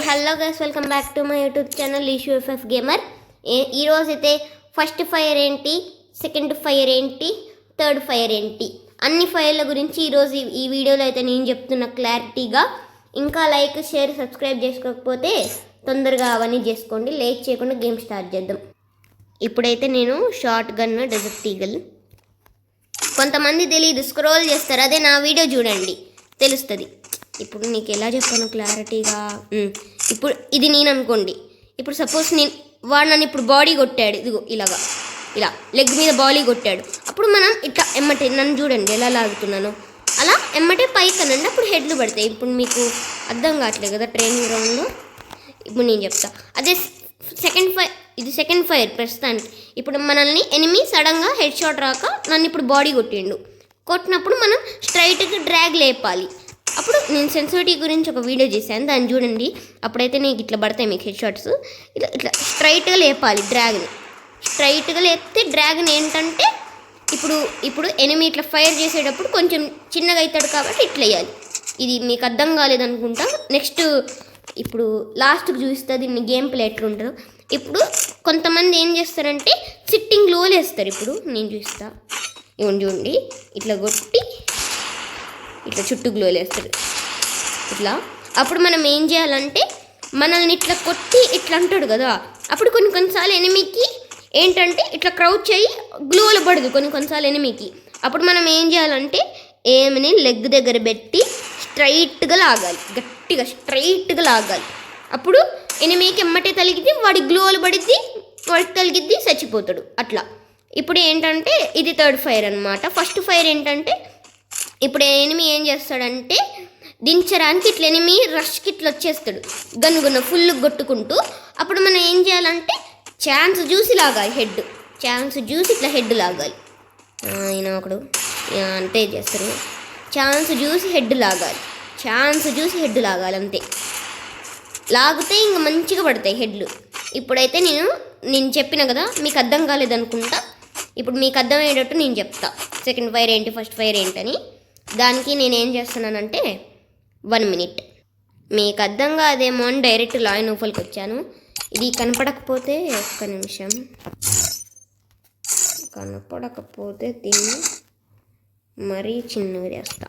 Hello guys, welcome back to my YouTube channel Eshu FF gamer. ఈరోజు అయితే first fire ఏంటి, second fire ఏంటి, third fire ఏంటి, అన్ని ఫైర్ల గురించి ఈరోజు ఈ వీడియోలో అయితే నేను చెప్తున్నా క్లారిటీగా. ఇంకా లైక్, షేర్, సబ్స్క్రైబ్ చేసుకోకపోతే తొందరగా అవన్నీ చేసుకోండి. లేట్ చేయకుండా గేమ్ స్టార్ట్ చేద్దాం. ఇప్పుడైతే నేను షార్ట్ గన్, డెజర్ట్ ఈగల్. కొంతమంది తెలియదు, స్క్రోల్ చేస్తారు. అదే నా వీడియో చూడండి, తెలుస్తుంది. ఇప్పుడు నీకు ఎలా చెప్పాను క్లారిటీగా. ఇప్పుడు ఇది నేను అనుకోండి. ఇప్పుడు సపోజ్ వాడు నన్ను ఇప్పుడు బాడీ కొట్టాడు, ఇదిగో ఇలాగా, ఇలా లెగ్ మీద బాడీ కొట్టాడు. అప్పుడు మనం ఇట్లా ఎమ్మటే, నన్ను చూడండి ఎలా లాగుతున్నాను, అలా ఎమ్మటే పైకి అనండి, అప్పుడు హెడ్లు పడతాయి. ఇప్పుడు మీకు అర్థం కావట్లేదు కదా ట్రైనింగ్ గ్రౌండ్లో. ఇప్పుడు నేను చెప్తా. అదే సెకండ్ ఫైర్, ఇది సెకండ్ ఫైర్ ప్రస్తుతానికి. ఇప్పుడు మనల్ని ఎనిమి సడన్గా హెడ్ షాట్ రాక నన్ను ఇప్పుడు బాడీ కొట్టినప్పుడు మనం స్ట్రైట్గా డ్రాగ్ లేపాలి. అప్పుడు నేను సెన్సిటివిటీ గురించి ఒక వీడియో చేశాను, దాన్ని చూడండి. అప్పుడైతే నీకు ఇట్లా పడతాయి మీకు హెడ్ షాట్స్. ఇట్లా స్ట్రైట్గా లేపాలి డ్రాగ్ని. స్ట్రైట్గా లేపితే డ్రాగన్ ఏంటంటే ఇప్పుడు ఎనిమి ఇట్లా ఫైర్ చేసేటప్పుడు కొంచెం చిన్నగా అవుతాడు కాబట్టి ఇట్లా వేయాలి. ఇది మీకు అర్థం కాలేదనుకుంటా. నెక్స్ట్ ఇప్పుడు లాస్ట్కి చూపిస్తుంది దీన్ని గేమ్ ప్లే ఎట్లుంటుందో. ఇప్పుడు కొంతమంది ఏం చేస్తారంటే సిట్టింగ్ లోలు వేస్తారు. ఇప్పుడు నేను చూస్తా, ఇవన్నీ చూడండి, ఇట్లా కొట్టి ఇట్లా చుట్టూ గ్లోలు వేస్తారు ఇట్లా. అప్పుడు మనం ఏం చేయాలంటే మనల్ని ఇట్లా కొట్టి ఇట్లా అంటాడు కదా, అప్పుడు కొన్నిసార్లు ఎనిమికి ఏంటంటే ఇట్లా క్రౌచ్ అయ్యి గ్లోలు పడదు కొన్నిసార్లు ఎనిమికి. అప్పుడు మనం ఏం చేయాలంటే ఏమిని లెగ్ దగ్గర పెట్టి స్ట్రైట్గా లాగాలి, గట్టిగా స్ట్రైట్గా లాగాలి. అప్పుడు ఎనిమికి ఎమ్మటే తలిగిద్ది, వాడి గ్లోలు పడిద్ది, వాడికి తలిగిద్ది, చచ్చిపోతాడు అట్లా. ఇప్పుడు ఏంటంటే ఇది థర్డ్ ఫైర్ అనమాట. ఫస్ట్ ఫైర్ ఏంటంటే ఇప్పుడు ఎనిమి ఏం చేస్తాడంటే దించడానికి ఇట్లా ఎనిమి రష్కి ఇట్లా వచ్చేస్తాడు గనుగున్న ఫుల్ కొట్టుకుంటూ. అప్పుడు మనం ఏం చేయాలంటే ఛాన్స్ చూసి లాగాలి, హెడ్ ఛాన్స్ చూసి ఇట్లా హెడ్ లాగాలి. ఈయన ఒకడు అంతే చేస్తారు, ఛాన్స్ చూసి హెడ్ లాగాలి, ఛాన్స్ చూసి హెడ్ లాగాలి, అంతే. లాగితే ఇంక మంచిగా పడతాయి హెడ్లు. ఇప్పుడైతే నేను చెప్పిన కదా, మీకు అర్థం కాలేదనుకుంటా. ఇప్పుడు మీకు అర్థమయ్యేటట్టు నేను చెప్తా సెకండ్ ఫైర్ ఏంటి, ఫస్ట్ ఫైర్ ఏంటని. దానికి నేనేం చేస్తున్నానంటే 1 minute. మీకు అర్థం కాదేమో అని డైరెక్ట్ లాయన్ ఊఫల్కి వచ్చాను. ఇది కనపడకపోతే ఒక్క నిమిషం, కనపడకపోతే దీన్ని మరీ చిన్నగా చేస్తా.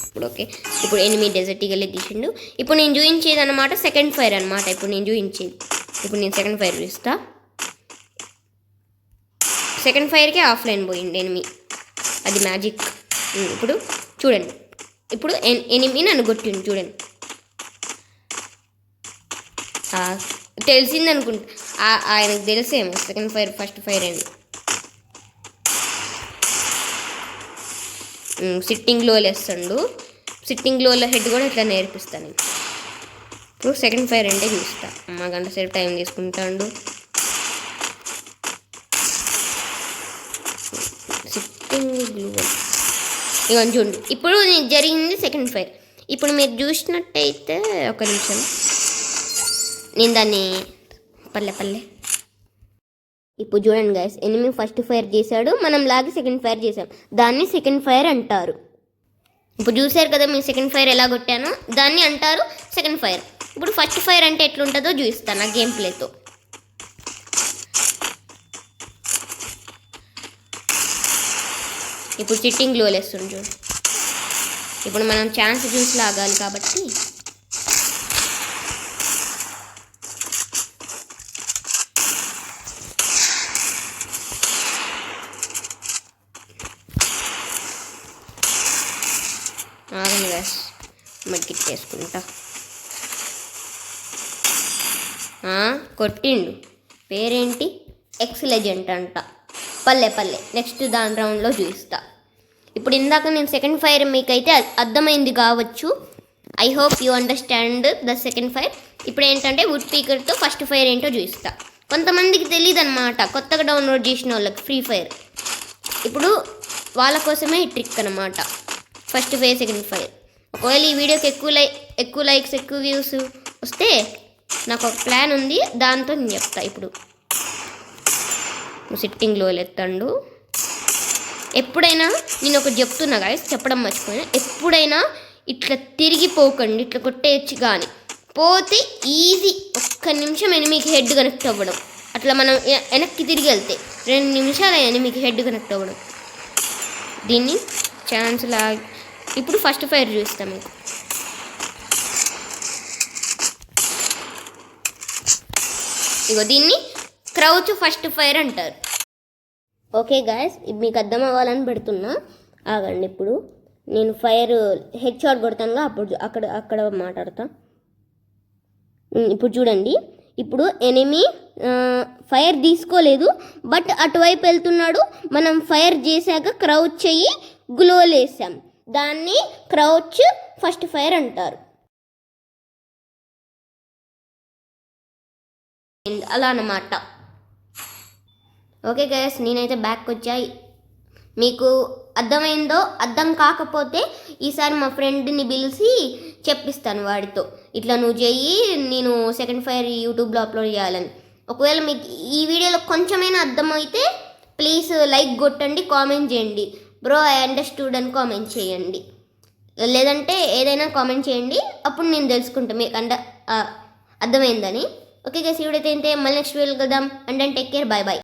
ఇప్పుడు ఓకే. ఇప్పుడు ఎనిమిది డెజర్ట్ ఈగల్ తీసిండు. ఇప్పుడు నేను చూపించేది అనమాట సెకండ్ ఫైర్ అనమాట. ఇప్పుడు నేను సెకండ్ ఫైర్ చూస్తా. సెకండ్ ఫైర్కే ఆఫ్లైన్ పోయింది ఎనిమి, అది మ్యాజిక్. ఇప్పుడు చూడండి, ఇప్పుడు ఎనిమి నన్ను కొట్టిండు చూడండి. తెలిసింది అనుకుంటా, ఆయనకు తెలిసేమో సెకండ్ ఫైర్ ఫస్ట్ ఫైర్ అని. సిట్టింగ్ లోలు వేస్తాడు, సిట్టింగ్ లోల హెడ్ కూడా ఇట్లా నేర్పిస్తాను. ఇప్పుడు సెకండ్ ఫైర్ అంటే చూస్తా. అమ్మ గంట సేపు టైం తీసుకుంటాడు. సిట్టింగ్ గ్లూ ఇవన్నీ చూడండి. ఇప్పుడు జరిగింది సెకండ్ ఫైర్. ఇప్పుడు మీరు చూసినట్టయితే ఒక నిమిషం, నేను దాన్ని పల్లె ఇప్పుడు చూడండి గైస్, ఎనిమి ఫస్ట్ ఫైర్ చేశాడు, మనం లాగి సెకండ్ ఫైర్ చేసాం, దాన్ని సెకండ్ ఫైర్ అంటారు. ఇప్పుడు చూసారు కదా మీరు సెకండ్ ఫైర్ ఎలా కొట్టానో, దాన్ని అంటారు సెకండ్ ఫైర్. ఇప్పుడు ఫస్ట్ ఫైర్ అంటే ఎట్లుంటుందో చూపిస్తాను ఆ గేమ్ ప్లేతో. ఇప్పుడు సిట్టింగ్ గ్లో వేస్తుంది చూడు. ఇప్పుడు మనం ఛాన్స్ చూసి లాగాలి కాబట్టి ఆగండి గ్యాస్, మగ్గిట్ చేసుకుంటా. కొట్టిండు, పేరేంటి, ఎక్స్ లెజెండ్ అంట. పల్లె. నెక్స్ట్ దాని రౌండ్లో చూపిస్తా. ఇప్పుడు ఇందాక నేను సెకండ్ ఫైర్ మీకైతే అర్థమైంది కావచ్చు. I hope you understand the second fire. ఇప్పుడు ఏంటంటే వుడ్ స్పీకర్తో ఫస్ట్ ఫైర్ ఏంటో చూపిస్తా. కొంతమందికి తెలియదు అనమాట, కొత్తగా డౌన్లోడ్ చేసిన వాళ్ళకి ఫ్రీ ఫైర్. ఇప్పుడు వాళ్ళ కోసమే ఈ ట్రిక్ అనమాట, ఫస్ట్ ఫైర్ సెకండ్ ఫైర్. ఒకవేళ ఈ వీడియోకి ఎక్కువ లైక్స్ ఎక్కువ వ్యూస్ వస్తే నాకు ఒక ప్లాన్ ఉంది, దాంతో నేను చెప్తా. ఇప్పుడు సిట్టింగ్ లో ఎత్తండు. ఎప్పుడైనా నేను ఒకటి చెప్తున్నా గాయస్, చెప్పడం మర్చిపోయినా, ఎప్పుడైనా ఇట్లా తిరిగిపోకండి, ఇట్లా కొట్టేయచ్చు కానీ పోతే ఈజీ, ఒక్క నిమిషం ఎనిమికి హెడ్ కనెక్ట్ అవ్వడం. అట్లా మనం వెనక్కి తిరిగి వెళ్తే 2 నిమిషాలు ఎనిమికి హెడ్ కనెక్ట్ అవ్వడం. దీన్ని ఛాన్స్ ఇప్పుడు ఫస్ట్ ఫైర్ చూస్తాం మీకు. ఇగో దీన్ని క్రౌచ్ ఫస్ట్ ఫైర్ అంటారు. ఓకే గాయస్, మీకు అర్థం అవ్వాలని పెడుతున్నా, ఆగండి. ఇప్పుడు నేను ఫైర్ హెడ్ షాట్ కొడతానుగా, అప్పుడు అక్కడ మాట్లాడతా. ఇప్పుడు చూడండి, ఇప్పుడు ఎనిమి ఫైర్ తీసుకోలేదు, బట్ అటువైపు వెళ్తున్నాడు. మనం ఫైర్ చేశాక క్రౌచ్ చెయ్యి గ్లోల్ వేసాం, దాన్ని క్రౌచ్ ఫస్ట్ ఫైర్ అంటారు. అలా అన్నమాట. ఓకే గైస్, నేనైతే బ్యాక్ వచ్చాయి. మీకు అర్థమైందో? అర్థం కాకపోతే ఈసారి మా ఫ్రెండ్ని పిలిచి చెప్పిస్తాను వాడితో, ఇట్లా నువ్వు చెయ్యి, నేను సెకండ్ ఫైర్ యూట్యూబ్లో అప్లోడ్ చేయాలని. ఒకవేళ మీకు ఈ వీడియోలో కొంచెమైనా అర్థమైతే ప్లీజ్ లైక్ కొట్టండి, కామెంట్ చేయండి. బ్రో ఐ అండర్స్టూడ్ అని కామెంట్ చేయండి, లేదంటే ఏదైనా కామెంట్ చేయండి, అప్పుడు నేను తెలుసుకుంటాను మీకు అర్థమైందని. ఓకే గైస్, ఈ వీడియో అయితే మళ్ళీ నెక్స్ట్ వీడియోలో కలుద్దాం. And take care, bye bye.